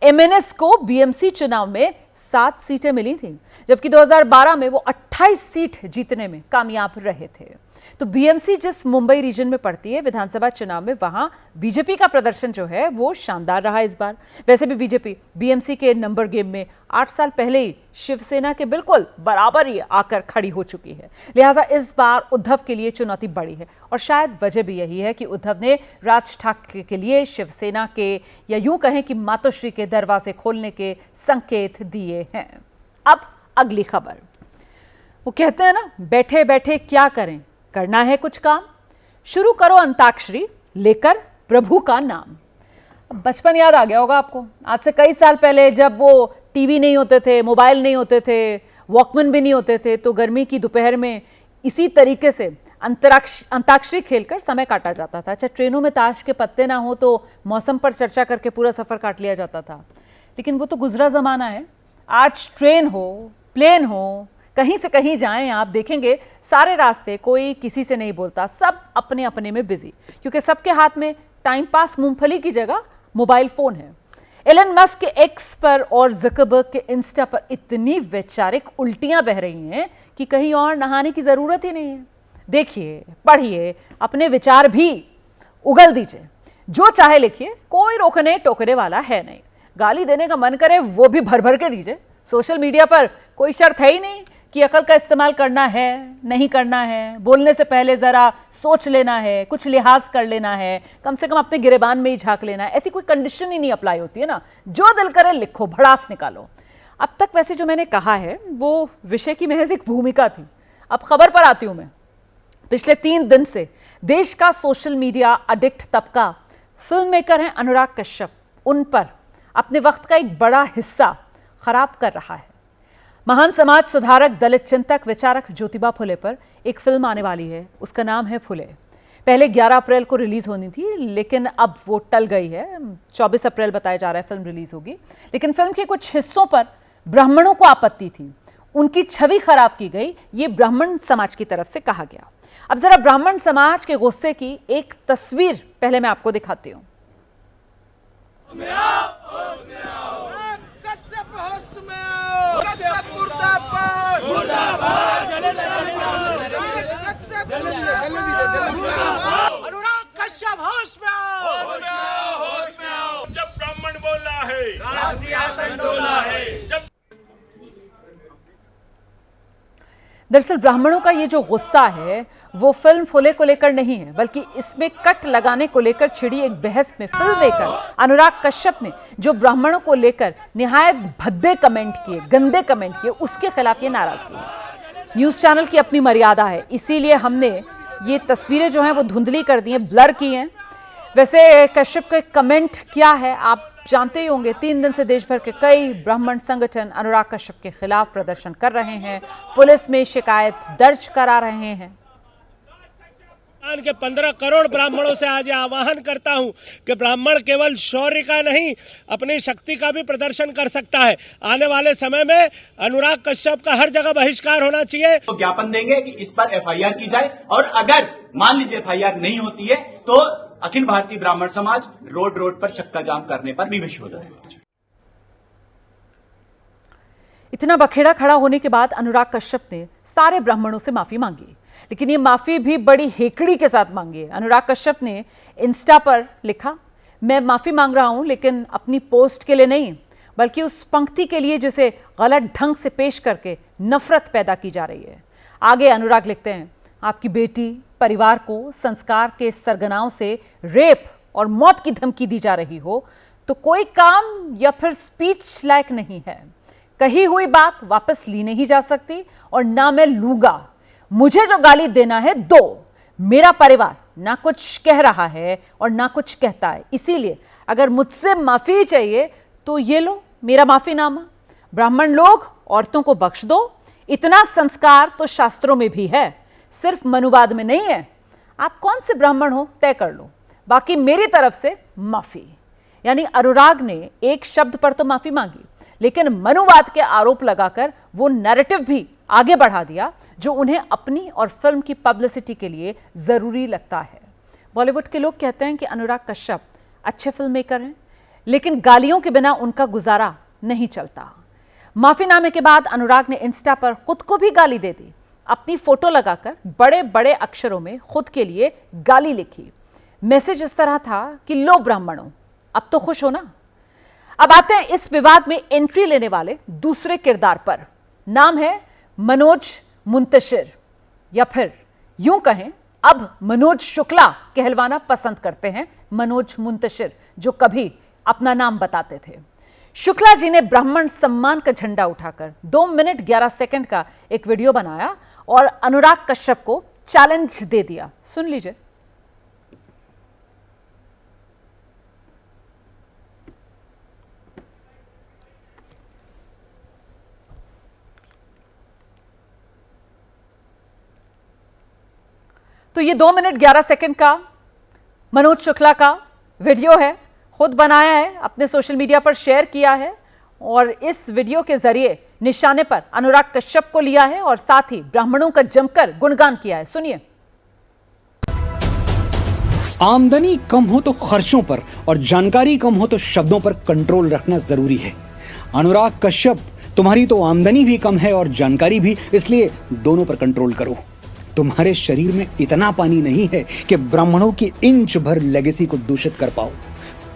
एमएनएस को बीएमसी चुनाव में 7 सीटें मिली थी, जबकि 2012 में वो 28 सीट जीतने में कामयाब रहे थे। तो बीएमसी जिस मुंबई रीजन में पड़ती है, विधानसभा चुनाव में वहां बीजेपी का प्रदर्शन जो है वो शानदार रहा इस बार। वैसे भी बीजेपी बीएमसी के नंबर गेम में 8 साल पहले ही शिवसेना के बिल्कुल बराबर ही आकर खड़ी हो चुकी है। लिहाजा इस बार उद्धव के लिए चुनौती बड़ी है और शायद वजह भी यही है कि उद्धव ने राज ठाकरे के लिए शिवसेना के, या यूं कहें कि मातोश्री के दरवाजे खोलने के संकेत दिए हैं। अब अगली खबर, वो कहते हैं ना, बैठे बैठे क्या करें, करना है कुछ काम, शुरू करो अंताक्षरी लेकर प्रभु का नाम। बचपन याद आ गया होगा आपको। आज से कई साल पहले जब वो टीवी नहीं होते थे, मोबाइल नहीं होते थे, वॉकमैन भी नहीं होते थे, तो गर्मी की दोपहर में इसी तरीके से अंताक्षरी खेलकर समय काटा जाता था। अच्छा, ट्रेनों में ताश के पत्ते ना हो तो मौसम पर चर्चा करके पूरा सफर काट लिया जाता था। लेकिन वो तो गुजरा जमाना है। आज ट्रेन हो, प्लेन हो, कहीं से कहीं जाएं, आप देखेंगे सारे रास्ते कोई किसी से नहीं बोलता, सब अपने अपने में बिजी, क्योंकि सबके हाथ में टाइम पास मूंगफली की जगह मोबाइल फोन है। एलन मस्क के एक्स पर और ज़करबर्ग के इंस्टा पर इतनी वैचारिक उल्टियां बह रही हैं कि कहीं और नहाने की जरूरत ही नहीं है। देखिए, पढ़िए, अपने विचार भी उगल दीजिए, जो चाहे लिखिए, कोई रोकने टोकने वाला है नहीं। गाली देने का मन करे वो भी भर भर के दीजिए। सोशल मीडिया पर कोई शर्त है ही नहीं कि अकल का इस्तेमाल करना है, नहीं करना है, बोलने से पहले जरा सोच लेना है, कुछ लिहाज कर लेना है, कम से कम अपने गिरेबान में ही झांक लेना है। ऐसी कोई कंडीशन ही नहीं अप्लाई होती है ना। जो दिल करे लिखो, भड़ास निकालो। अब तक वैसे जो मैंने कहा है वो विषय की महज एक भूमिका थी। अब खबर पर आती हूं मैं। पिछले 3 दिन से देश का सोशल मीडिया अडिक्ट तबका, फिल्म मेकर हैं अनुराग कश्यप, उन पर अपने वक्त का एक बड़ा हिस्सा खराब कर रहा है। महान समाज सुधारक, दलित चिंतक, विचारक ज्योतिबा फुले पर एक फिल्म आने वाली है, उसका नाम है फुले। पहले 11 अप्रैल को रिलीज होनी थी, लेकिन अब वो टल गई है। 24 अप्रैल बताया जा रहा है फिल्म रिलीज होगी। लेकिन फिल्म के कुछ हिस्सों पर ब्राह्मणों को आपत्ति थी, उनकी छवि खराब की गई, ये ब्राह्मण समाज की तरफ से कहा गया। अब जरा ब्राह्मण समाज के गुस्से की एक तस्वीर पहले मैं आपको दिखाती हूं। मुर्दाबाद सिंहासन डोला है। दरअसल ब्राह्मणों का ये जो गुस्सा है वो फिल्म फुले को लेकर नहीं है, बल्कि इसमें कट लगाने को लेकर छिड़ी एक बहस में फिल्म मेकर अनुराग कश्यप ने जो ब्राह्मणों को लेकर निहायत भद्दे कमेंट किए, गंदे कमेंट किए, उसके खिलाफ ये नाराजगी है। न्यूज चैनल की अपनी मर्यादा है, इसीलिए हमने ये तस्वीरें जो हैं वो धुंधली कर दी हैं, ब्लर की हैं। वैसे कश्यप के कमेंट क्या है आप जानते ही होंगे। 3 दिन से देश भर के कई ब्राह्मण संगठन अनुराग कश्यप के खिलाफ प्रदर्शन कर रहे हैं, पुलिस में शिकायत दर्ज करा रहे हैं। के 15 करोड़ ब्राह्मणों से आज आह्वान करता हूं कि ब्राह्मण केवल शौर्य का नहीं अपनी शक्ति का भी प्रदर्शन कर सकता है। आने वाले समय में अनुराग कश्यप का हर जगह बहिष्कार होना चाहिए। तो ज्ञापन देंगे कि इस पर FIR की जाए और अगर मान लीजिए FIR नहीं होती है तो अखिल भारतीय ब्राह्मण समाज रोड पर चक्का जाम करने पर विवश हो जाएगा। इतना बखेड़ा खड़ा होने के बाद अनुराग कश्यप ने सारे ब्राह्मणों से माफी मांगी, लेकिन ये माफी भी बड़ी हेकड़ी के साथ मांगी है। अनुराग कश्यप ने इंस्टा पर लिखा, मैं माफी मांग रहा हूं लेकिन अपनी पोस्ट के लिए नहीं, बल्कि उस पंक्ति के लिए जिसे गलत ढंग से पेश करके नफरत पैदा की जा रही है। आगे अनुराग लिखते हैं, आपकी बेटी परिवार को संस्कार के सरगनाओं से रेप और मौत की धमकी दी जा रही हो तो कोई काम या फिर स्पीच लायक नहीं है। कही हुई बात वापस ली नहीं जा सकती और ना मैं लूंगा। मुझे जो गाली देना है दो। मेरा परिवार ना कुछ कह रहा है और ना कुछ कहता है, इसीलिए अगर मुझसे माफी चाहिए तो ये लो मेरा माफीनामा। ब्राह्मण लोग औरतों को बख्श दो, इतना संस्कार तो शास्त्रों में भी है, सिर्फ मनुवाद में नहीं है। आप कौन से ब्राह्मण हो तय कर लो, बाकी मेरी तरफ से माफी। यानी अनुराग ने एक शब्द पर तो माफी मांगी, लेकिन मनुवाद के आरोप लगाकर वो नैरेटिव भी आगे बढ़ा दिया जो उन्हें अपनी और फिल्म की पब्लिसिटी के लिए जरूरी लगता है। बॉलीवुड के लोग कहते हैं कि अनुराग कश्यप अच्छे फिल्म मेकर हैं, लेकिन गालियों के बिना उनका गुजारा नहीं चलता। माफीनामे के बाद अनुराग ने इंस्टा पर खुद को भी गाली दे दी। अपनी फोटो लगाकर बड़े बड़े अक्षरों में खुद के लिए गाली लिखी। मैसेज इस तरह था कि लो ब्राह्मणों, अब तो खुश हो ना। अब आते हैं इस विवाद में एंट्री लेने वाले दूसरे किरदार पर। नाम है मनोज मुंतशिर, या फिर यूं कहें अब मनोज शुक्ला कहलवाना पसंद करते हैं मनोज मुंतशिर, जो कभी अपना नाम बताते थे। शुक्ला जी ने ब्राह्मण सम्मान का झंडा उठाकर 2 मिनट 11 सेकंड का एक वीडियो बनाया और अनुराग कश्यप को चैलेंज दे दिया। सुन लीजिए। तो ये 2 मिनट 11 सेकंड का मनोज शुक्ला का वीडियो है, खुद बनाया है, अपने सोशल मीडिया पर शेयर किया है और इस वीडियो के जरिए निशाने पर अनुराग कश्यप को लिया है और साथ ही ब्राह्मणों का जमकर गुणगान किया है। सुनिए। आमदनी कम हो तो खर्चों पर और जानकारी कम हो तो शब्दों पर कंट्रोल रखना जरूरी है। अनुराग कश्यप, तुम्हारी तो आमदनी भी कम है और जानकारी भी, इसलिए दोनों पर कंट्रोल करो। तुम्हारे शरीर में इतना पानी नहीं है कि ब्राह्मणों की इंच भर लेगेसी को दूषित कर पाओ।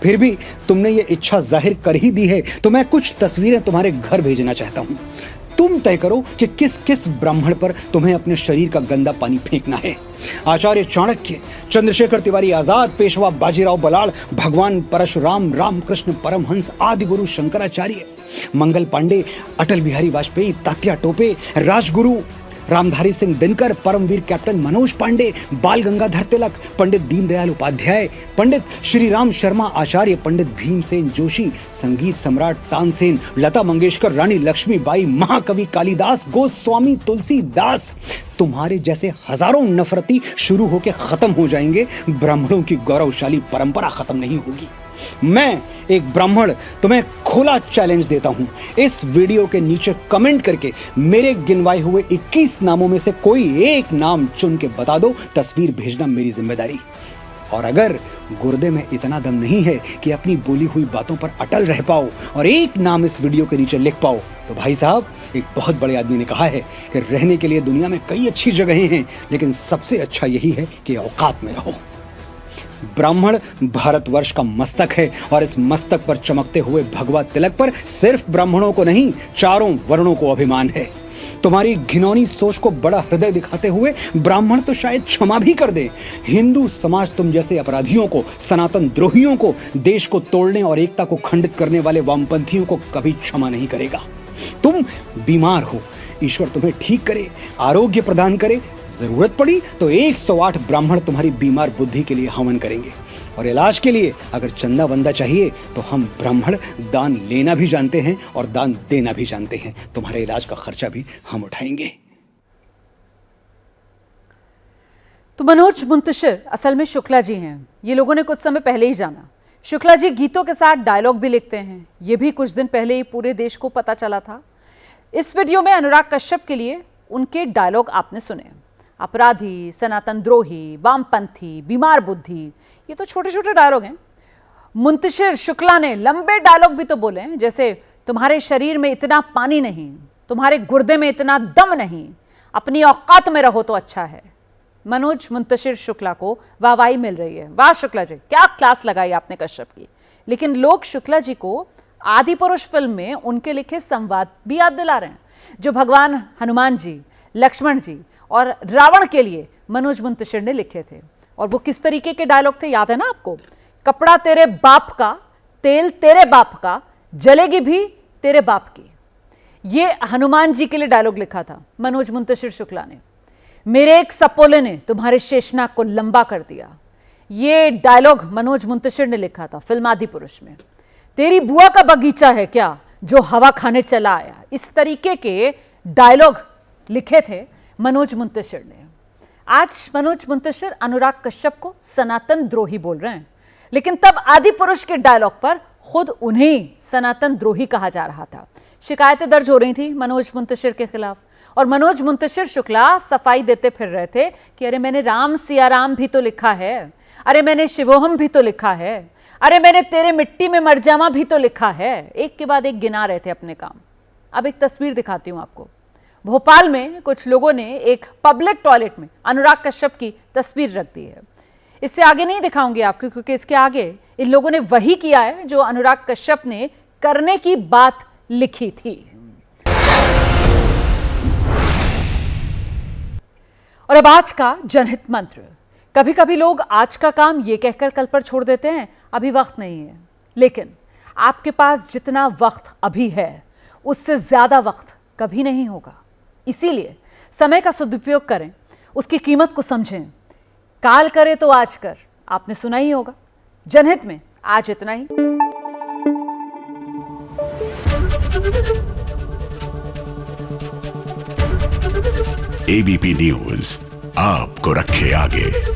फिर भी तुमने ये इच्छा जाहिर कर ही दी है तो मैं कुछ तस्वीरें तुम्हारे घर भेजना चाहता हूं। तुम तय करो कि किस किस ब्राह्मण पर तुम्हें अपने शरीर का गंदा पानी फेंकना है। आचार्य चाणक्य, चंद्रशेखर तिवारी आजाद, पेशवा बाजीराव बलाल, भगवान परशुराम, रामकृष्ण परमहंस, आदि गुरु शंकराचार्य, मंगल पांडे, अटल बिहारी वाजपेयी, तात्या टोपे, राजगुरु रामधारी सिंह दिनकर, परमवीर कैप्टन मनोज पांडे, बाल गंगाधर तिलक, पंडित दीनदयाल उपाध्याय, पंडित श्री राम शर्मा आचार्य, पंडित भीमसेन जोशी, संगीत सम्राट तानसेन, लता मंगेशकर, रानी लक्ष्मीबाई, महाकवि कालिदास, गोस्वामी तुलसीदास। तुम्हारे जैसे हजारों नफरती शुरू होकर खत्म हो जाएंगे, ब्राह्मणों की गौरवशाली परंपरा खत्म नहीं होगी। मैं एक ब्राह्मण तुम्हें खुला चैलेंज देता हूं, इस वीडियो के नीचे कमेंट करके मेरे गिनवाए हुए 21 नामों में से कोई एक नाम चुन के बता दो। तस्वीर भेजना मेरी जिम्मेदारी। और अगर गुर्दे में इतना दम नहीं है कि अपनी बोली हुई बातों पर अटल रह पाओ और एक नाम इस वीडियो के नीचे लिख पाओ, तो भाई साहब, एक बहुत बड़े आदमी ने कहा है कि रहने के लिए दुनिया में कई अच्छी जगहें हैं, लेकिन सबसे अच्छा यही है कि औकात में रहो। ब्राह्मण भारतवर्ष का मस्तक है और इस मस्तक पर चमकते हुए भगवा तिलक पर सिर्फ ब्राह्मणों को नहीं, चारों वर्णों को अभिमान है। तुम्हारी घिनौनी सोच को बड़ा हृदय दिखाते हुए ब्राह्मण तो शायद क्षमा भी कर दे, हिंदू समाज तुम जैसे अपराधियों को, सनातन द्रोहियों को, देश को तोड़ने और एकता को खंडित करने वाले वामपंथियों को कभी क्षमा नहीं करेगा। तुम बीमार हो, ईश्वर तुम्हें ठीक करे, आरोग्य प्रदान करे, जरूरत पड़ी तो 108 ब्राह्मण तुम्हारी बीमार बुद्धि के लिए हवन करेंगे। और इलाज के लिए अगर चंदा वंदा चाहिए तो हम ब्राह्मण दान लेना भी जानते हैं और दान देना भी जानते हैं। तुम्हारे इलाज का खर्चा भी हम उठाएंगे। तो मनोज मुंतशिर असल में शुक्ला जी हैं। ये लोगों ने कुछ समय पहले ही जाना। शुक्ला जी गीतों के साथ डायलॉग भी लिखते हैं। ये भी कुछ दिन पहले ही पूरे देश को पता चला था। इस वीडियो में अनुराग कश्यप के लिए उनके डायलॉग आपने सुने। अपराधी, सनातन द्रोही, वामपंथी, बीमार बुद्धि, ये तो छोटे छोटे डायलॉग हैं। मुंतशिर शुक्ला ने लंबे डायलॉग भी तो बोले हैं, जैसे तुम्हारे शरीर में इतना पानी नहीं, तुम्हारे गुर्दे में इतना दम नहीं, अपनी औकात में रहो तो अच्छा है। मनोज मुंतशिर शुक्ला को वाहवाही मिल रही है। वाह शुक्ला जी, क्या क्लास लगाई आपने कश्यप की। लेकिन लोग शुक्ला जी को आदि पुरुष फिल्म में उनके लिखे संवाद भी याद दिला रहे हैं, जो भगवान हनुमान जी, लक्ष्मण जी और रावण के लिए मनोज मुंतशिर ने लिखे थे। और वो किस तरीके के डायलॉग थे याद है ना आपको? कपड़ा तेरे बाप का, तेल तेरे बाप का, जलेगी भी तेरे बाप की। ये हनुमान जी के लिए डायलॉग लिखा था मनोज मुंतशिर शुक्ला ने। मेरे एक सपोले ने तुम्हारे शेषनाग को लंबा कर दिया। ये डायलॉग मनोज मुंतशिर ने लिखा था फिल्म आदि पुरुष में। तेरी बुआ का बगीचा है क्या जो हवा खाने चला आया। इस तरीके के डायलॉग लिखे थे मनोज मुंतशिर ने। आज मनोज मुंतशिर अनुराग कश्यप को सनातन द्रोही बोल रहे हैं, लेकिन तब आदि पुरुष के डायलॉग पर खुद उन्हें सनातन द्रोही कहा जा रहा था। शिकायतें दर्ज हो रही थी मनोज मुंतशिर के खिलाफ और मनोज मुंतशिर शुक्ला सफाई देते फिर रहे थे कि अरे मैंने राम सिया राम भी तो लिखा है, अरे मैंने शिवोहम भी तो लिखा है, अरे मैंने तेरे मिट्टी में मर जावा भी तो लिखा है। एक के बाद एक गिना रहे थे अपने काम। अब एक तस्वीर दिखाती हूं आपको। भोपाल में कुछ लोगों ने एक पब्लिक टॉयलेट में अनुराग कश्यप की तस्वीर रख दी है। इससे आगे नहीं दिखाऊंगी आपको, क्योंकि इसके आगे इन लोगों ने वही किया है जो अनुराग कश्यप ने करने की बात लिखी थी। और अब आज का जनहित मंत्र। कभी कभी लोग आज का काम ये कहकर कल पर छोड़ देते हैं अभी वक्त नहीं है, लेकिन आपके पास जितना वक्त अभी है उससे ज्यादा वक्त कभी नहीं होगा। इसीलिए समय का सदुपयोग करें, उसकी कीमत को समझें। काल करे तो आज कर, आपने सुना ही होगा। जनहित में आज इतना ही। एबीपी न्यूज आपको रखे आगे।